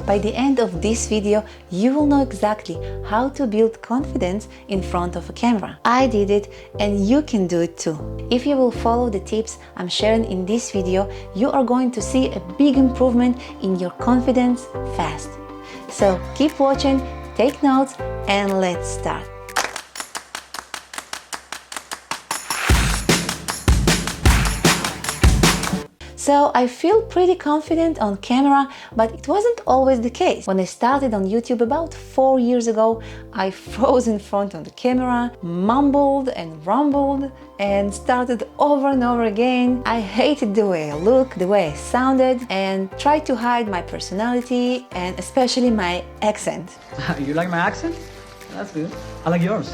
By the end of this video, you will know exactly how to build confidence in front of a camera. I did it and you can do it too. If you will follow the tips I'm sharing in this video, you are going to see a big improvement in your confidence fast. So keep watching, take notes, and let's start. So I feel pretty confident on camera, but it wasn't always the case. When I started on YouTube about 4 years ago, I froze in front of the camera, mumbled and rumbled, and started over and over again. I hated the way I looked, the way I sounded, and tried to hide my personality and especially my accent. You like my accent? That's good. I like yours.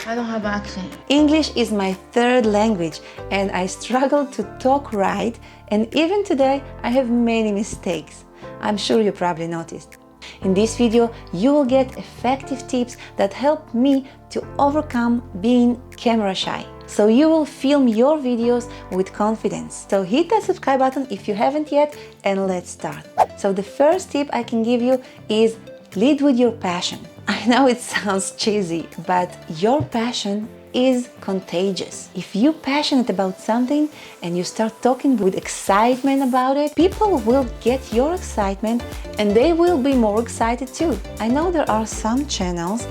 I don't have accent. English is my third language and I struggle to talk right, and even today I have many mistakes. I'm sure you probably noticed. In this video you will get effective tips that help me to overcome being camera shy. So you will film your videos with confidence. So hit that subscribe button if you haven't yet, and let's start. So the first tip I can give you is lead with your passion. I know it sounds cheesy, but your passion is contagious. If you're passionate about something and you start talking with excitement about it, people will get your excitement and they will be more excited too. I know there are some channels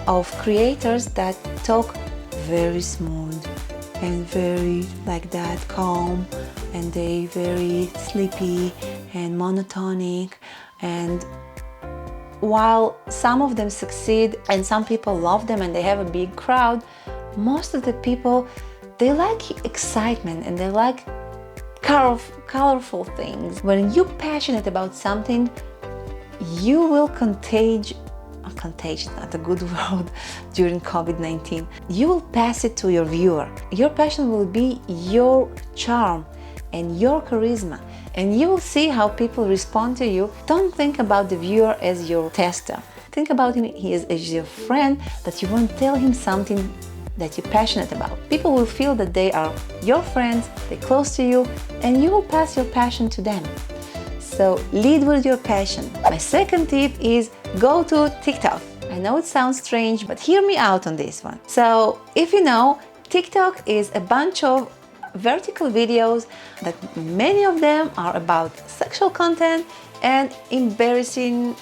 of creators that talk very smooth and very like that, calm, and they very sleepy and monotonic, and while some of them succeed and some people love them and they have a big crowd, most of the people, they like excitement and they like colorful things. When you're passionate about something, you will contagion, not a good word during COVID-19. You will pass it to your viewer. Your passion will be your charm and your charisma, and you will see how people respond to you. Don't think about the viewer as your tester. Think about him as your friend, that you want to tell him something that you're passionate about. People will feel that they are your friends, they're close to you, and you will pass your passion to them. So lead with your passion. My second tip is go to TikTok. I know it sounds strange, but hear me out on this one. So if you know, TikTok is a bunch of vertical videos that many of them are about sexual content and embarrassing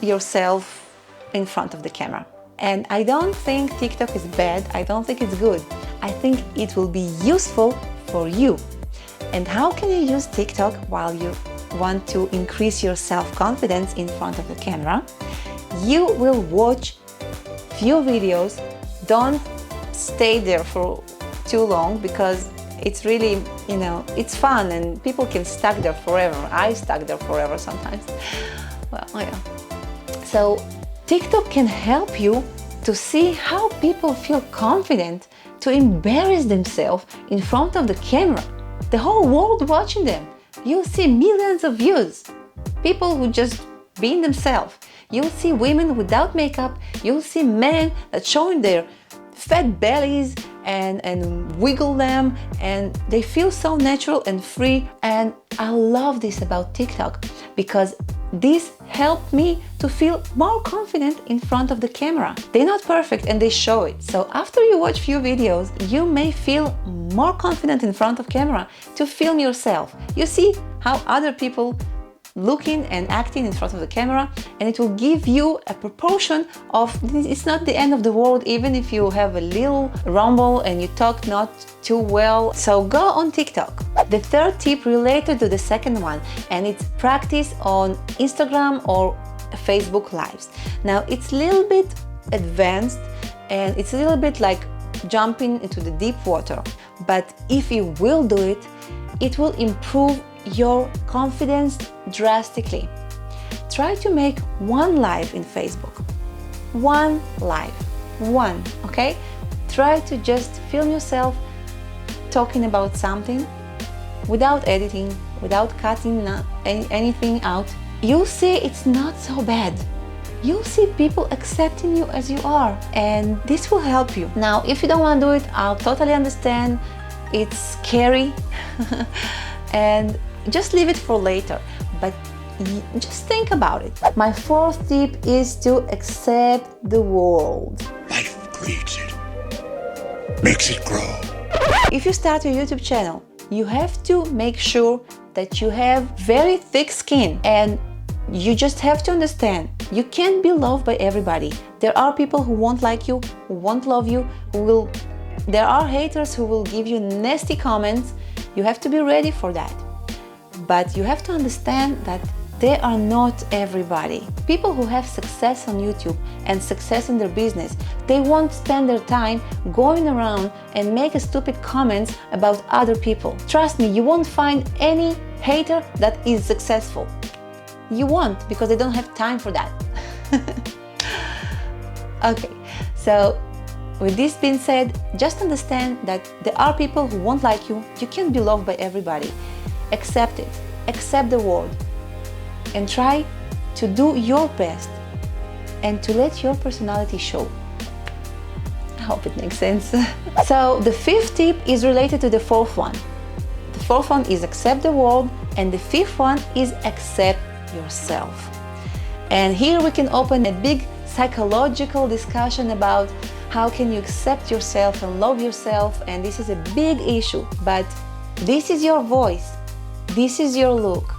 yourself in front of the camera. And I don't think TikTok is bad, I don't think it's good. I think it will be useful for you. And how can you use TikTok while you want to increase your self-confidence in front of the camera? You will watch few videos, don't stay there for too long, because it's really, it's fun and people can stuck there forever. I stuck there forever sometimes. Well, yeah. So TikTok can help you to see how people feel confident to embarrass themselves in front of the camera. The whole world watching them. You'll see millions of views. People who just being themselves. You'll see women without makeup. You'll see men that showing their fat bellies and wiggle them, and they feel so natural and free. And I love this about TikTok, because this helped me to feel more confident in front of the camera. They're not perfect and they show it. So after you watch few videos, you may feel more confident in front of camera to film yourself. You see how other people looking and acting in front of the camera, and it will give you a proportion of it's not the end of the world even if you have a little rumble and you talk not too well. So go on TikTok. The third tip related to the second one, and it's practice on Instagram or Facebook Lives. Now it's a little bit advanced and it's a little bit like jumping into the deep water, but if you will do it, it will improve your confidence drastically. Try to make one live in Facebook. One live. One, okay? Try to just film yourself talking about something without editing, without cutting anything out. You'll see it's not so bad. You'll see people accepting you as you are, and this will help you. Now, if you don't want to do it, I'll totally understand. It's scary and just leave it for later. but just think about it. My fourth tip is to accept the world. Life creates it, makes it grow. If you start a YouTube channel, you have to make sure that you have very thick skin, and you just have to understand you can't be loved by everybody. There are people who won't like you, who won't love you, there are haters who will give you nasty comments. You have to be ready for that. But you have to understand that they are not everybody. People who have success on YouTube and success in their business, they won't spend their time going around and make stupid comments about other people. Trust me, you won't find any hater that is successful. You won't, because they don't have time for that. Okay, so with this being said, just understand that there are people who won't like you. You can't be loved by everybody. Accept it. Accept the world. And try to do your best and to let your personality show. I hope it makes sense. So the fifth tip is related to the fourth one. The fourth one is accept the world, and the fifth one is accept yourself. And here we can open a big psychological discussion about how can you accept yourself and love yourself, and this is a big issue. But this is your voice. This is your look.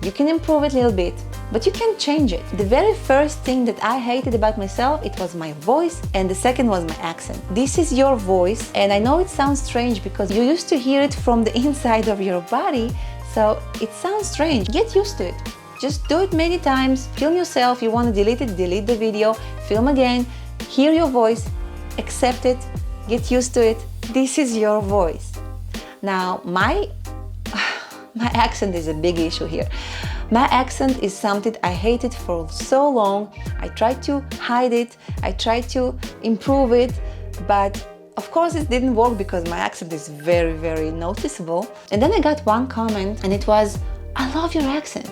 You can improve it a little bit, but you can change it. The very first thing that I hated about myself, it was my voice, and the second was my accent. This is your voice, and I know it sounds strange because you used to hear it from the inside of your body, so it sounds strange. Get used to it. Just do it many times, film yourself. You want to delete it, delete the video, film again, hear your voice, accept it, get used to it. This is your voice. Now, my accent is a big issue here. My accent is something I hated for so long. I tried to hide it, I tried to improve it, but of course it didn't work because my accent is very, very noticeable. And then I got one comment and it was, "I love your accent."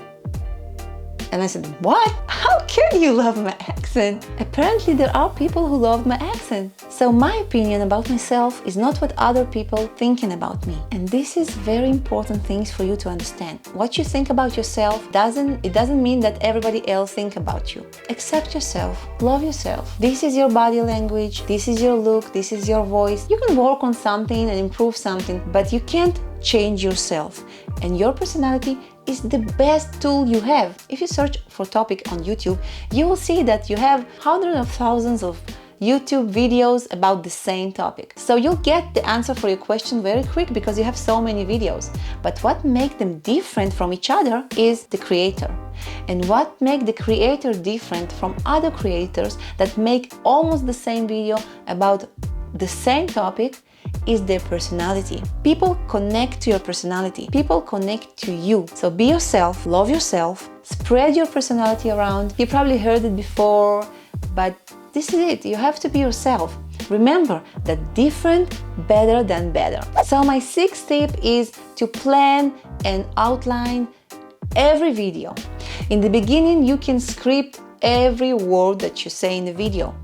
And I said, "What? How can you love my accent?" Apparently there are people who love my accent. So my opinion about myself is not what other people thinking about me. And this is very important things for you to understand. What you think about yourself doesn't mean that everybody else think about you. Accept yourself, love yourself. This is your body language, this is your look, this is your voice. You can work on something and improve something, but you can't change yourself. And your personality is the best tool you have. If you search for topic on YouTube, you will see that you have hundreds of thousands of YouTube videos about the same topic. So you'll get the answer for your question very quick because you have so many videos. But what makes them different from each other is the creator. And what makes the creator different from other creators that make almost the same video about the same topic is their personality. People connect to your personality. People connect to you. So be yourself, love yourself, spread your personality around. You probably heard it before, but this is it. You have to be yourself. Remember that different better than better. So my sixth tip is to plan and outline every video. In the beginning, you can script every word that you say in the video.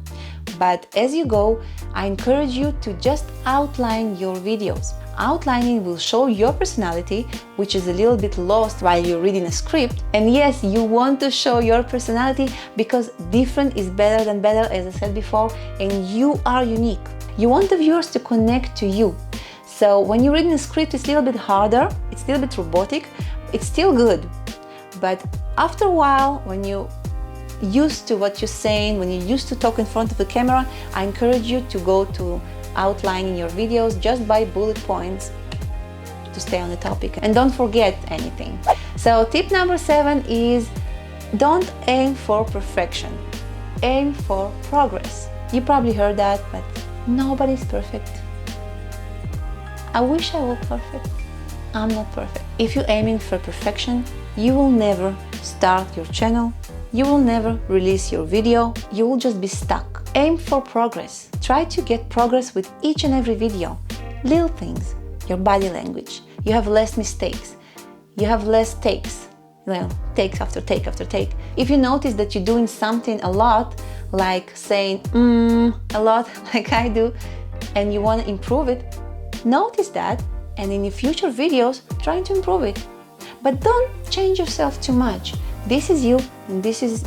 But as you go, I encourage you to just outline your videos. Outlining will show your personality, which is a little bit lost while you're reading a script. And yes, you want to show your personality because different is better than better, as I said before, and you are unique. You want the viewers to connect to you. So when you're reading a script, it's a little bit harder, it's a little bit robotic, it's still good. But after a while, when you used to what you're saying, when you're used to talk in front of the camera, I encourage you to go to outlining your videos just by bullet points to stay on the topic and don't forget anything. So tip number 7 is don't aim for perfection, aim for progress. You probably heard that, but nobody's perfect. I wish I were perfect. I'm not perfect. If you're aiming for perfection, you will never start your channel. You will never release your video. You will just be stuck. Aim for progress. Try to get progress with each and every video. Little things, your body language. You have less mistakes. You have less takes. Takes after take after take. If you notice that you're doing something a lot, like saying a lot, like I do, and you want to improve it, notice that, and in your future videos, try to improve it. But don't change yourself too much. This is you, and this is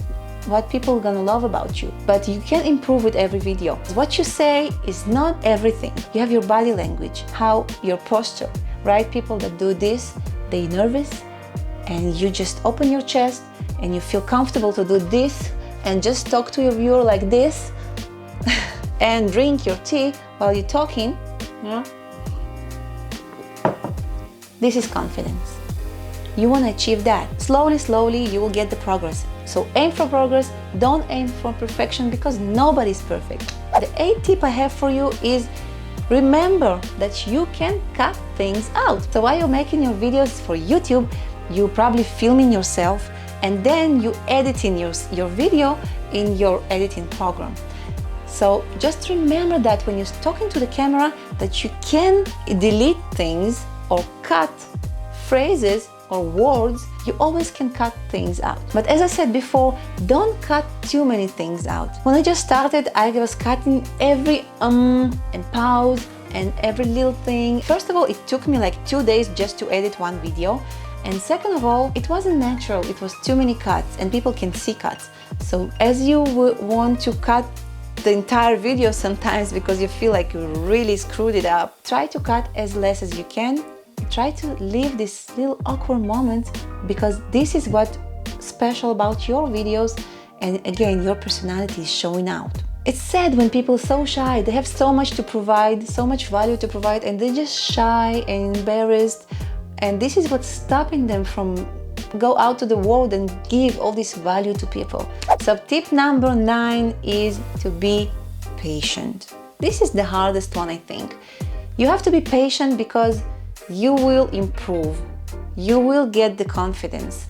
what people are gonna love about you. But you can improve with every video. What you say is not everything. You have your body language, how your posture, right? People that do this, they're nervous, and you just open your chest and you feel comfortable to do this and just talk to your viewer like this and drink your tea while you're talking. Yeah? This is confidence. You want to achieve that. Slowly, slowly, you will get the progress. So aim for progress, don't aim for perfection because nobody's perfect. The 8th tip I have for you is remember that you can cut things out. So while you're making your videos for YouTube, you're probably filming yourself and then you editing your video in your editing program. So just remember that when you're talking to the camera that you can delete things or cut phrases or words, you always can cut things out. But as I said before, don't cut too many things out. When I just started, I was cutting every and pause and every little thing. First of all, it took me like 2 days just to edit one video. And second of all, it wasn't natural. It was too many cuts and people can see cuts. So as you want to cut the entire video sometimes because you feel like you really screwed it up, try to cut as less as you can. Try to leave this little awkward moment because this is what's special about your videos, and again, your personality is showing out. It's sad when people are so shy, they have so much to provide, so much value to provide, and they're just shy and embarrassed, and this is what's stopping them from go out to the world and give all this value to people. So tip number 9 is to be patient. This is the hardest one, I think. You have to be patient because you will improve. You will get the confidence.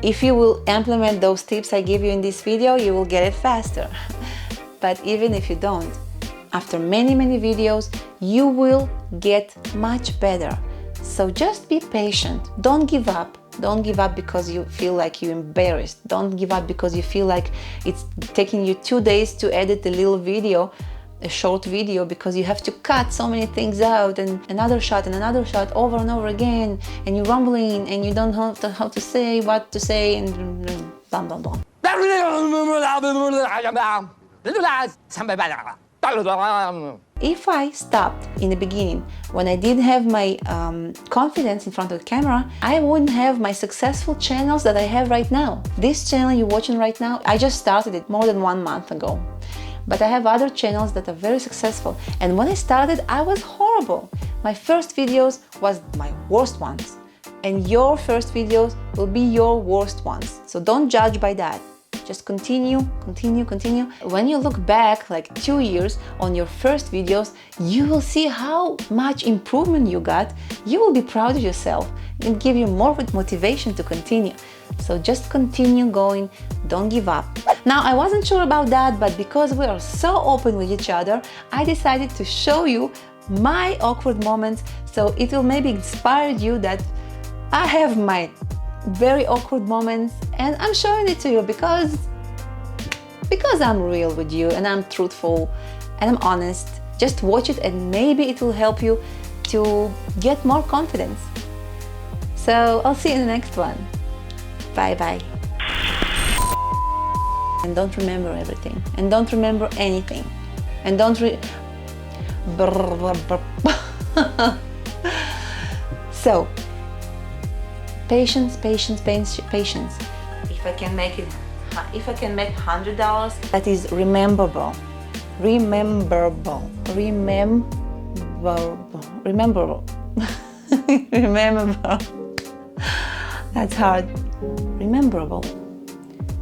If you will implement those tips I give you in this video, you will get it faster. But even if you don't, after many videos, you will get much better. So just be patient. Don't give up. Don't give up because you feel like you're embarrassed. Don't give up because you feel like it's taking you 2 days to edit a little video, a short video, because you have to cut so many things out and another shot over and over again, and you're rumbling and you don't know how to say what to say and blah blah blah. If I stopped in the beginning when I didn't have my confidence in front of the camera, I wouldn't have my successful channels that I have right now. This channel you're watching right now, I just started it more than 1 month ago. But I have other channels that are very successful. And when I started, I was horrible. My first videos was my worst ones. And your first videos will be your worst ones. So don't judge by that. Just continue. When you look back like 2 years on your first videos, you will see how much improvement you got. You will be proud of yourself and give you more motivation to continue. So just continue going, don't give up. Now, I wasn't sure about that, but because we are so open with each other, I decided to show you my awkward moments, so it will maybe inspire you that I have my very awkward moments, and I'm showing it to you because I'm real with you and I'm truthful and I'm honest. Just watch it and maybe it will help you to get more confidence. So I'll see you in the next one. Bye bye. And don't remember everything. And don't remember anything. And don't So, patience. If I can make $100, that is rememberable. Rememberable. That's hard.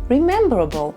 Rememberable.